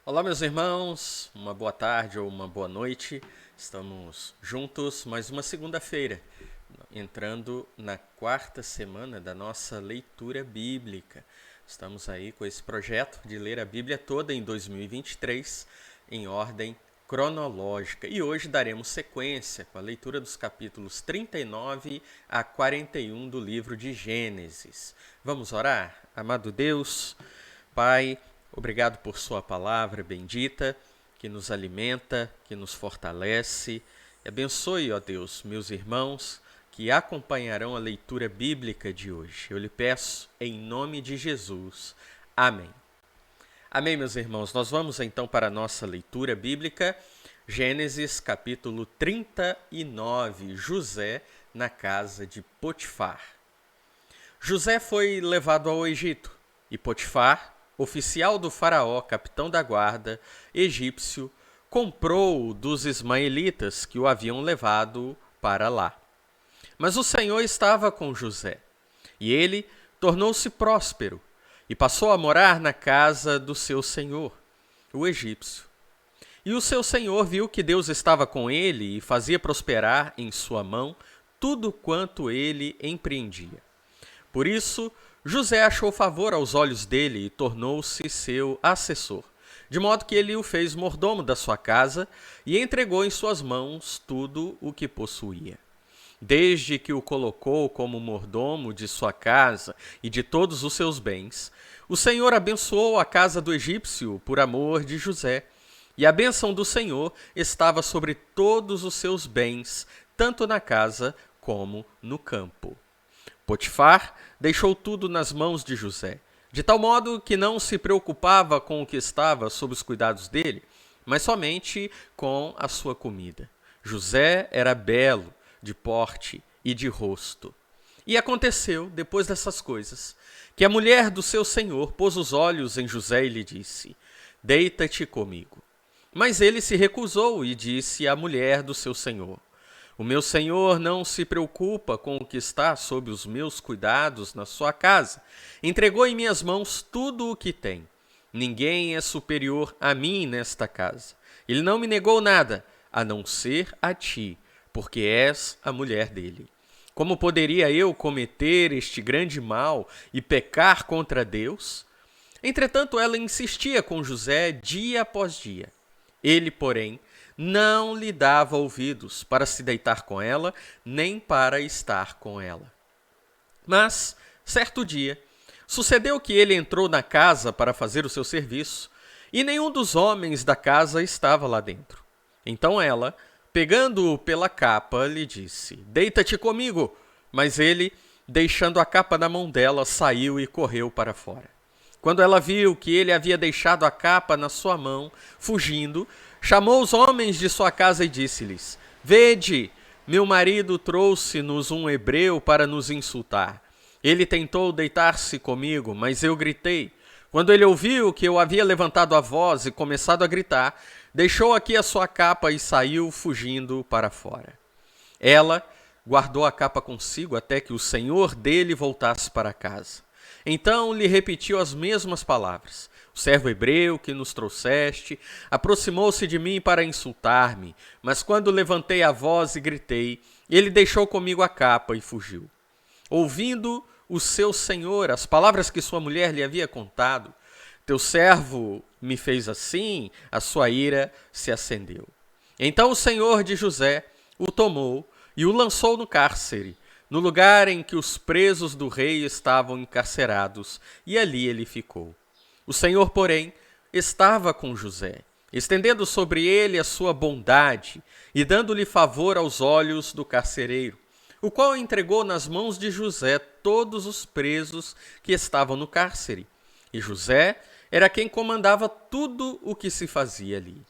Olá, meus irmãos, uma boa tarde ou uma boa noite. Estamos juntos mais uma segunda-feira, entrando na quarta semana da nossa leitura bíblica. Estamos aí com esse projeto de ler a Bíblia toda em 2023, em ordem cronológica. E hoje daremos sequência com a leitura dos capítulos 39 a 41 do livro de Gênesis. Vamos orar? Amado Deus, Pai, obrigado por sua palavra bendita, que nos alimenta, que nos fortalece. E abençoe, ó Deus, meus irmãos que acompanharão a leitura bíblica de hoje. Eu lhe peço em nome de Jesus. Amém. Amém, meus irmãos. Nós vamos então para a nossa leitura bíblica. Gênesis capítulo 39, José na casa de Potifar. José foi levado ao Egito e Potifar, oficial do faraó, capitão da guarda, egípcio, comprou-o dos ismaelitas que o haviam levado para lá. Mas o Senhor estava com José, e ele tornou-se próspero, e passou a morar na casa do seu senhor, o egípcio. E o seu senhor viu que Deus estava com ele e fazia prosperar em sua mão tudo quanto ele empreendia. Por isso, José achou favor aos olhos dele e tornou-se seu assessor, de modo que ele o fez mordomo da sua casa e entregou em suas mãos tudo o que possuía. Desde que o colocou como mordomo de sua casa e de todos os seus bens, o Senhor abençoou a casa do egípcio por amor de José, e a bênção do Senhor estava sobre todos os seus bens, tanto na casa como no campo. Potifar deixou tudo nas mãos de José, de tal modo que não se preocupava com o que estava sob os cuidados dele, mas somente com a sua comida. José era belo, de porte e de rosto. E aconteceu, depois dessas coisas, que a mulher do seu senhor pôs os olhos em José e lhe disse: Deita-te comigo. Mas ele se recusou e disse à mulher do seu senhor: O meu senhor não se preocupa com o que está sob os meus cuidados na sua casa. Entregou em minhas mãos tudo o que tem. Ninguém é superior a mim nesta casa. Ele não me negou nada, a não ser a ti, porque és a mulher dele. Como poderia eu cometer este grande mal e pecar contra Deus? Entretanto, ela insistia com José dia após dia. Ele, porém, não lhe dava ouvidos para se deitar com ela, nem para estar com ela. Mas, certo dia, sucedeu que ele entrou na casa para fazer o seu serviço, e nenhum dos homens da casa estava lá dentro. Então ela, pegando-o pela capa, lhe disse: Deita-te comigo. Mas ele, deixando a capa na mão dela, saiu e correu para fora. Quando ela viu que ele havia deixado a capa na sua mão, fugindo, chamou os homens de sua casa e disse-lhes: Vede, meu marido trouxe-nos um hebreu para nos insultar. Ele tentou deitar-se comigo, mas eu gritei. Quando ele ouviu que eu havia levantado a voz e começado a gritar, deixou aqui a sua capa e saiu fugindo para fora. Ela guardou a capa consigo até que o senhor dele voltasse para casa. Então lhe repetiu as mesmas palavras. O servo hebreu que nos trouxeste aproximou-se de mim para insultar-me, mas quando levantei a voz e gritei, ele deixou comigo a capa e fugiu. Ouvindo o seu senhor as palavras que sua mulher lhe havia contado, teu servo me fez assim, a sua ira se acendeu. Então o senhor de José o tomou e o lançou no cárcere, no lugar em que os presos do rei estavam encarcerados, e ali ele ficou. O Senhor, porém, estava com José, estendendo sobre ele a sua bondade e dando-lhe favor aos olhos do carcereiro, o qual entregou nas mãos de José todos os presos que estavam no cárcere. E José era quem comandava tudo o que se fazia ali.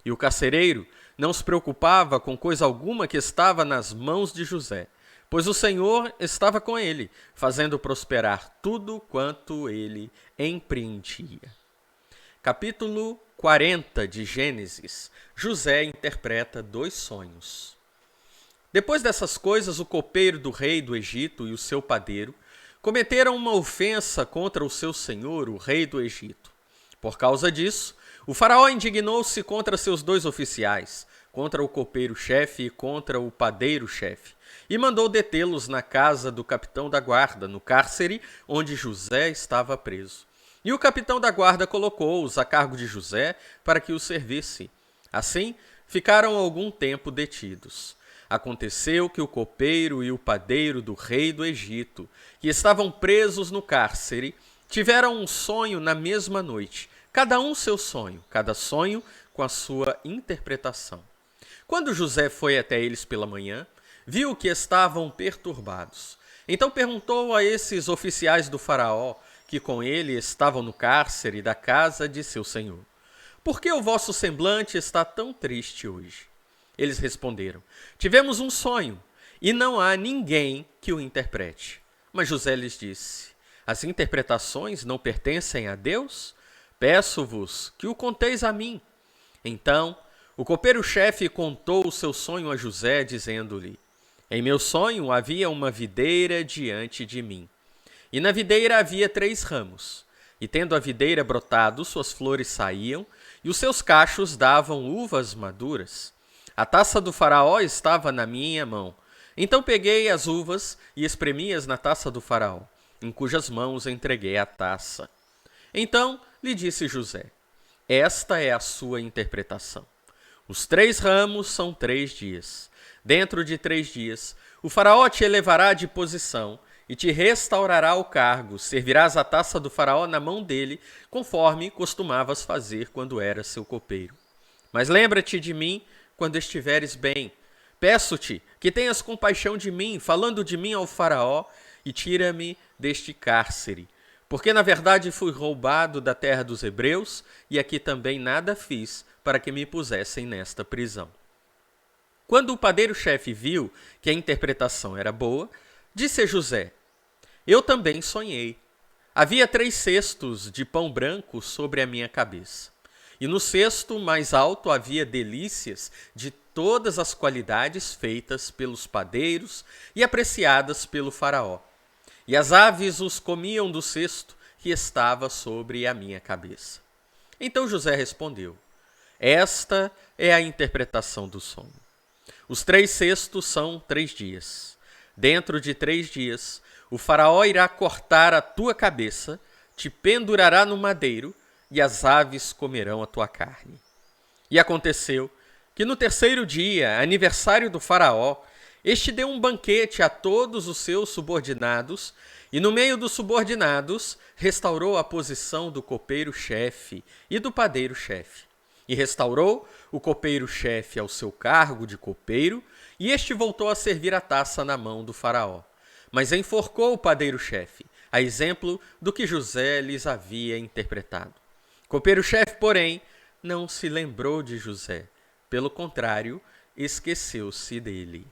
E o carcereiro não se preocupava com coisa alguma que estava nas mãos de José, pois o Senhor estava com ele, fazendo prosperar tudo quanto ele empreendia. Capítulo 40 de Gênesis. José interpreta 2 sonhos. Depois dessas coisas, o copeiro do rei do Egito e o seu padeiro cometeram uma ofensa contra o seu senhor, o rei do Egito. Por causa disso, O faraó indignou-se contra seus 2 oficiais, contra o copeiro-chefe e contra o padeiro-chefe, e mandou detê-los na casa do capitão da guarda, no cárcere onde José estava preso. E o capitão da guarda colocou-os a cargo de José para que os servisse. Assim, ficaram algum tempo detidos. Aconteceu que o copeiro e o padeiro do rei do Egito, que estavam presos no cárcere, tiveram um sonho na mesma noite, cada um seu sonho, cada sonho com a sua interpretação. Quando José foi até eles pela manhã, viu que estavam perturbados. Então perguntou a esses oficiais do faraó, que com ele estavam no cárcere da casa de seu senhor: por que o vosso semblante está tão triste hoje? Eles responderam: tivemos um sonho, e não há ninguém que o interprete. Mas José lhes disse: as interpretações não pertencem a Deus? Peço-vos que o conteis a mim. Então, o copeiro-chefe contou o seu sonho a José, dizendo-lhe: em meu sonho havia uma videira diante de mim. E na videira havia 3 ramos. E tendo a videira brotado, suas flores saíam, e os seus cachos davam uvas maduras. A taça do faraó estava na minha mão. Então peguei as uvas e espremi-as na taça do faraó, em cujas mãos entreguei a taça. Então lhe disse José: esta é a sua interpretação. Os 3 ramos são 3 dias. Dentro de 3 dias, o faraó te elevará de posição e te restaurará o cargo. Servirás a taça do faraó na mão dele, conforme costumavas fazer quando eras seu copeiro. Mas lembra-te de mim quando estiveres bem. Peço-te que tenhas compaixão de mim, falando de mim ao faraó, e tira-me deste cárcere. Porque na verdade fui roubado da terra dos hebreus, e aqui também nada fiz para que me pusessem nesta prisão. Quando o padeiro-chefe viu que a interpretação era boa, disse a José: eu também sonhei. Havia 3 cestos de pão branco sobre a minha cabeça. E no cesto mais alto havia delícias de todas as qualidades feitas pelos padeiros e apreciadas pelo faraó. E as aves os comiam do cesto que estava sobre a minha cabeça. Então José respondeu: esta é a interpretação do sonho. Os 3 cestos são 3 dias. Dentro de 3 dias, o faraó irá cortar a tua cabeça, te pendurará no madeiro, e as aves comerão a tua carne. E aconteceu que no 3º dia, aniversário do faraó, este deu um banquete a todos os seus subordinados, e no meio dos subordinados restaurou a posição do copeiro-chefe e do padeiro-chefe. E restaurou o copeiro-chefe ao seu cargo de copeiro, e este voltou a servir a taça na mão do faraó. Mas enforcou o padeiro-chefe, a exemplo do que José lhes havia interpretado. O copeiro-chefe, porém, não se lembrou de José. Pelo contrário, esqueceu-se dele.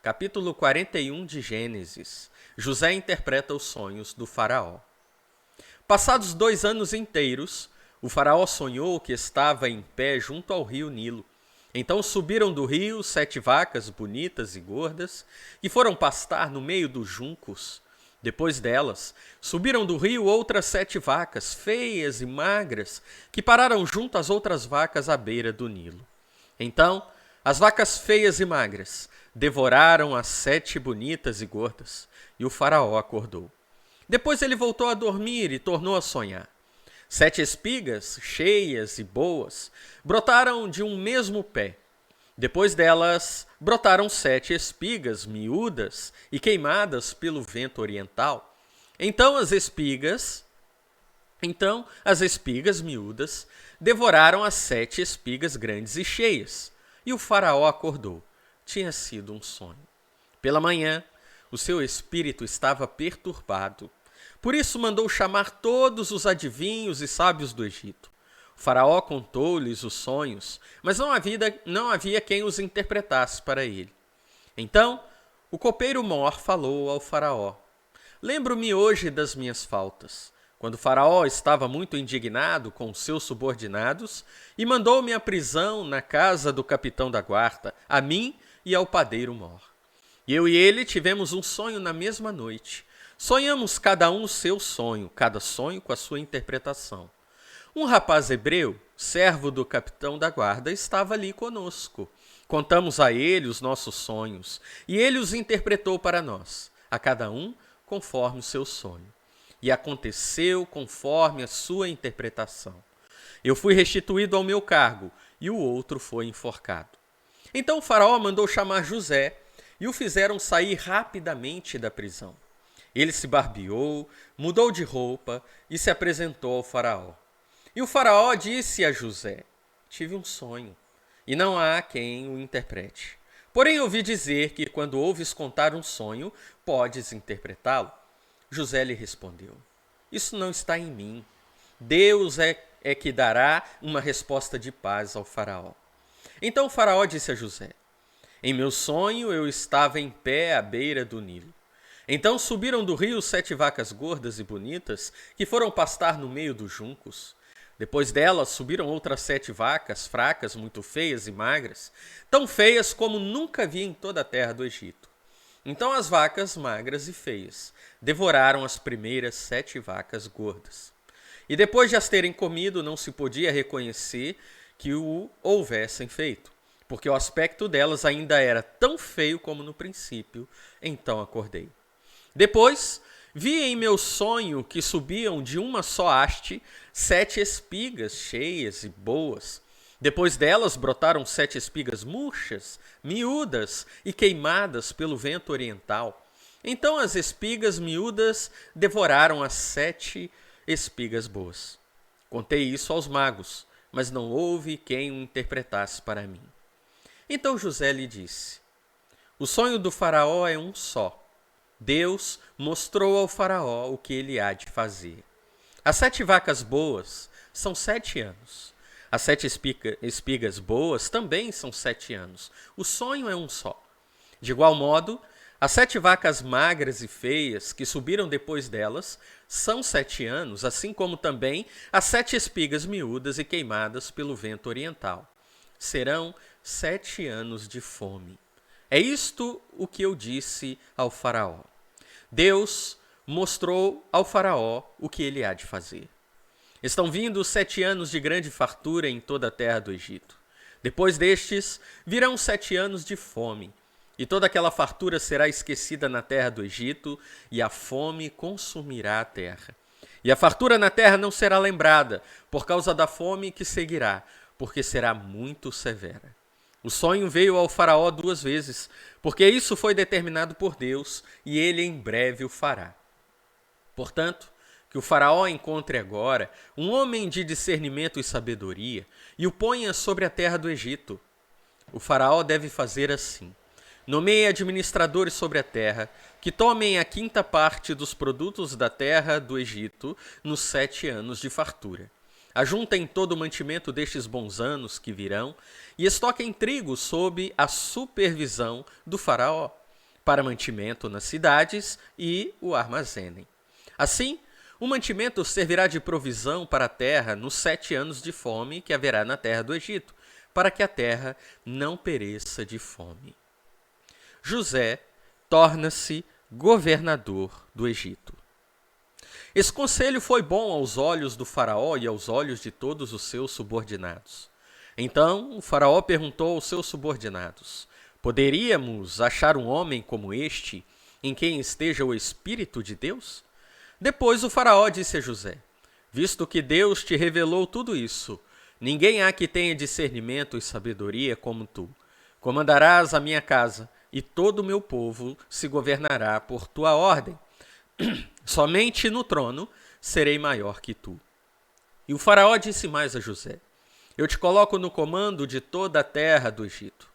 Capítulo 41 de Gênesis. José interpreta os sonhos do faraó. Passados 2 anos inteiros, o faraó sonhou que estava em pé junto ao rio Nilo. Então subiram do rio 7 vacas bonitas e gordas, que foram pastar no meio dos juncos. Depois delas, subiram do rio outras 7 vacas, feias e magras, que pararam junto às outras vacas à beira do Nilo. Então, as vacas feias e magras devoraram as 7 bonitas e gordas, e o faraó acordou. Depois ele voltou a dormir e tornou a sonhar. 7 espigas, cheias e boas, brotaram de um mesmo pé. Depois delas, brotaram 7 espigas miúdas e queimadas pelo vento oriental. Então as espigas miúdas devoraram as 7 espigas grandes e cheias. E o faraó acordou. Tinha sido um sonho. Pela manhã, o seu espírito estava perturbado. Por isso mandou chamar todos os adivinhos e sábios do Egito. O faraó contou-lhes os sonhos, mas não havia quem os interpretasse para ele. Então, o copeiro-mor falou ao faraó: lembro-me hoje das minhas faltas, quando o faraó estava muito indignado com os seus subordinados e mandou-me à prisão na casa do capitão da guarda, a mim e ao padeiro-mor. Eu e ele tivemos um sonho na mesma noite. Sonhamos cada um o seu sonho, cada sonho com a sua interpretação. Um rapaz hebreu, servo do capitão da guarda, estava ali conosco. Contamos a ele os nossos sonhos, e ele os interpretou para nós, a cada um conforme o seu sonho. E aconteceu conforme a sua interpretação. Eu fui restituído ao meu cargo, e o outro foi enforcado. Então o faraó mandou chamar José, e o fizeram sair rapidamente da prisão. Ele se barbeou, mudou de roupa e se apresentou ao faraó. E o faraó disse a José: tive um sonho, e não há quem o interprete. Porém ouvi dizer que quando ouves contar um sonho, podes interpretá-lo. José lhe respondeu: isso não está em mim. Deus é que dará uma resposta de paz ao faraó. Então o faraó disse a José: em meu sonho eu estava em pé à beira do Nilo. Então subiram do rio 7 vacas gordas e bonitas, que foram pastar no meio dos juncos. Depois delas subiram outras 7 vacas, fracas, muito feias e magras, tão feias como nunca vi em toda a terra do Egito. Então as vacas magras e feias devoraram as primeiras 7 vacas gordas. E depois de as terem comido, não se podia reconhecer que o houvessem feito, porque o aspecto delas ainda era tão feio como no princípio. Então acordei. Depois, vi em meu sonho que subiam de uma só haste 7 espigas cheias e boas. Depois delas brotaram 7 espigas murchas, miúdas e queimadas pelo vento oriental. Então as espigas miúdas devoraram as 7 espigas boas. Contei isso aos magos, mas não houve quem o interpretasse para mim. Então José lhe disse: o sonho do faraó é um só. Deus mostrou ao faraó o que ele há de fazer. As 7 vacas boas são 7 anos. As 7 espigas boas também são 7 anos. O sonho é um só. De igual modo, as 7 vacas magras e feias que subiram depois delas são 7 anos, assim como também as 7 espigas miúdas e queimadas pelo vento oriental. Serão 7 anos de fome. É isto o que eu disse ao faraó. Deus mostrou ao faraó o que ele há de fazer. Estão vindo 7 anos de grande fartura em toda a terra do Egito. Depois destes, virão 7 anos de fome, e toda aquela fartura será esquecida na terra do Egito, e a fome consumirá a terra. E a fartura na terra não será lembrada, por causa da fome que seguirá, porque será muito severa. O sonho veio ao faraó 2 vezes, porque isso foi determinado por Deus, e ele em breve o fará. Portanto, que o faraó encontre agora um homem de discernimento e sabedoria, e o ponha sobre a terra do Egito. O faraó deve fazer assim: nomeie administradores sobre a terra, que tomem a 5ª parte dos produtos da terra do Egito nos 7 anos de fartura. Ajuntem todo o mantimento destes bons anos que virão e estoquem trigo sob a supervisão do faraó, para mantimento nas cidades, e o armazenem. Assim, o mantimento servirá de provisão para a terra nos 7 anos de fome que haverá na terra do Egito, para que a terra não pereça de fome. José torna-se governador do Egito. Esse conselho foi bom aos olhos do faraó e aos olhos de todos os seus subordinados. Então o faraó perguntou aos seus subordinados: poderíamos achar um homem como este, em quem esteja o Espírito de Deus? Depois o faraó disse a José: visto que Deus te revelou tudo isso, ninguém há que tenha discernimento e sabedoria como tu. Comandarás a minha casa, e todo o meu povo se governará por tua ordem. Somente no trono serei maior que tu. E o faraó disse mais a José: eu te coloco no comando de toda a terra do Egito.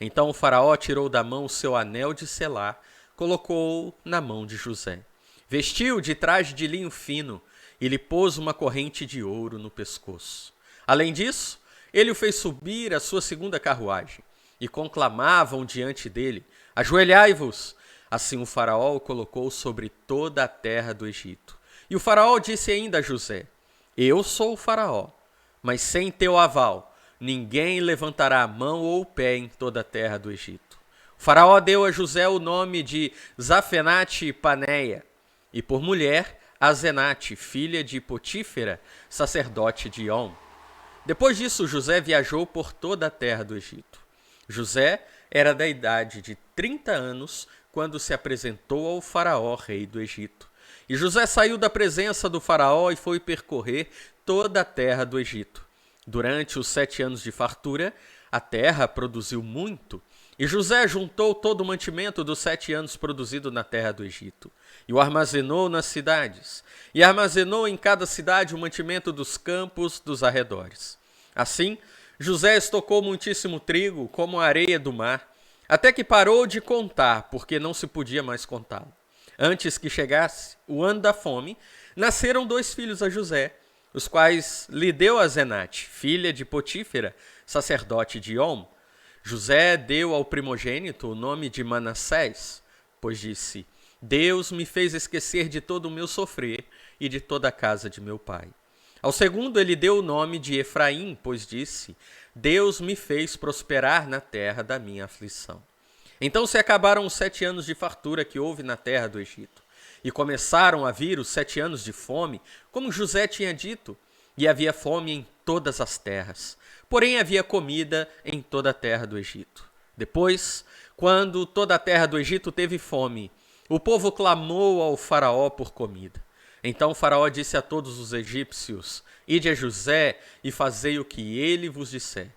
Então o faraó tirou da mão o seu anel de selar, colocou-o na mão de José. Vestiu de traje de linho fino e lhe pôs uma corrente de ouro no pescoço. Além disso, ele o fez subir à sua 2ª carruagem, e conclamavam diante dele: ajoelhai-vos! Assim o faraó o colocou sobre toda a terra do Egito. E o faraó disse ainda a José: eu sou o faraó, mas sem teu aval, ninguém levantará a mão ou o pé em toda a terra do Egito. O faraó deu a José o nome de Zafenate-Paneia, e por mulher Asenate, filha de Potífera, sacerdote de On. Depois disso, José viajou por toda a terra do Egito. José era da idade de 30 anos quando se apresentou ao faraó, rei do Egito. E José saiu da presença do faraó e foi percorrer toda a terra do Egito. Durante os 7 anos de fartura, a terra produziu muito, e José juntou todo o mantimento dos 7 anos produzido na terra do Egito, e o armazenou nas cidades, e armazenou em cada cidade o mantimento dos campos dos arredores. Assim, José estocou muitíssimo trigo, como a areia do mar, até que parou de contar, porque não se podia mais contá-lo. Antes que chegasse o ano da fome, nasceram 2 filhos a José, os quais lhe deu Asenate, filha de Potífera, sacerdote de On. José deu ao primogênito o nome de Manassés, pois disse: Deus me fez esquecer de todo o meu sofrer e de toda a casa de meu pai. Ao segundo ele deu o nome de Efraim, pois disse: Deus me fez prosperar na terra da minha aflição. Então se acabaram os 7 anos de fartura que houve na terra do Egito, e começaram a vir os 7 anos de fome, como José tinha dito, e havia fome em todas as terras. Porém havia comida em toda a terra do Egito. Depois, quando toda a terra do Egito teve fome, o povo clamou ao faraó por comida. Então o faraó disse a todos os egípcios: Ide a José e fazei o que ele vos disser.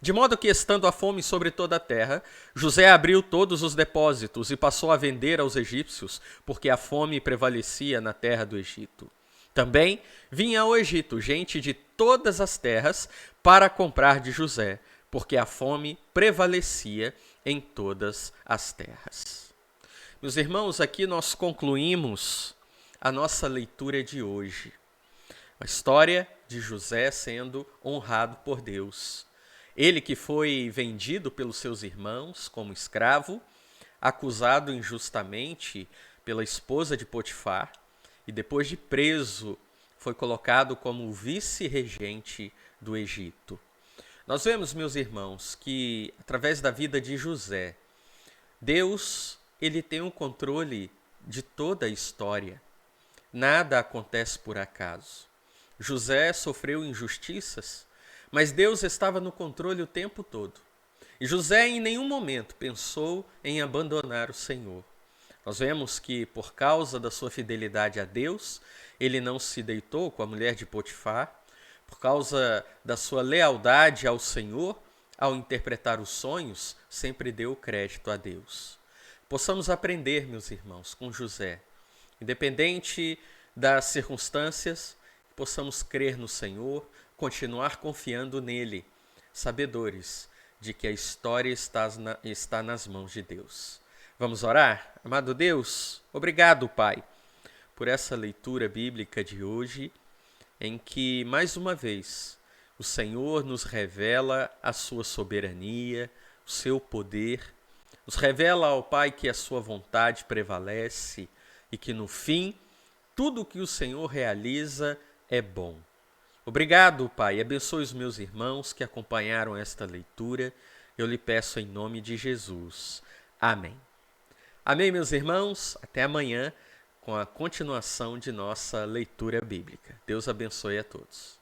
De modo que, estando a fome sobre toda a terra, José abriu todos os depósitos e passou a vender aos egípcios, porque a fome prevalecia na terra do Egito. Também vinha ao Egito gente de todas as terras para comprar de José, porque a fome prevalecia em todas as terras. Meus irmãos, aqui nós concluímos a nossa leitura de hoje. A história de José sendo honrado por Deus. Ele que foi vendido pelos seus irmãos como escravo, acusado injustamente pela esposa de Potifar, e depois de preso, foi colocado como vice-regente do Egito. Nós vemos, meus irmãos, que através da vida de José, Deus ele tem o controle de toda a história. Nada acontece por acaso. José sofreu injustiças, mas Deus estava no controle o tempo todo. E José em nenhum momento pensou em abandonar o Senhor. Nós vemos que, por causa da sua fidelidade a Deus, ele não se deitou com a mulher de Potifar. Por causa da sua lealdade ao Senhor, ao interpretar os sonhos, sempre deu crédito a Deus. Possamos aprender, meus irmãos, com José. Independente das circunstâncias, possamos crer no Senhor, continuar confiando nele, sabedores de que a história está nas mãos de Deus. Vamos orar? Amado Deus, obrigado, Pai, por essa leitura bíblica de hoje, em que, mais uma vez, o Senhor nos revela a sua soberania, o seu poder, nos revela ao Pai que a sua vontade prevalece e que, no fim, tudo o que o Senhor realiza é bom. Obrigado, Pai. Abençoe os meus irmãos que acompanharam esta leitura. Eu lhe peço em nome de Jesus. Amém. Amém, meus irmãos. Até amanhã com a continuação de nossa leitura bíblica. Deus abençoe a todos.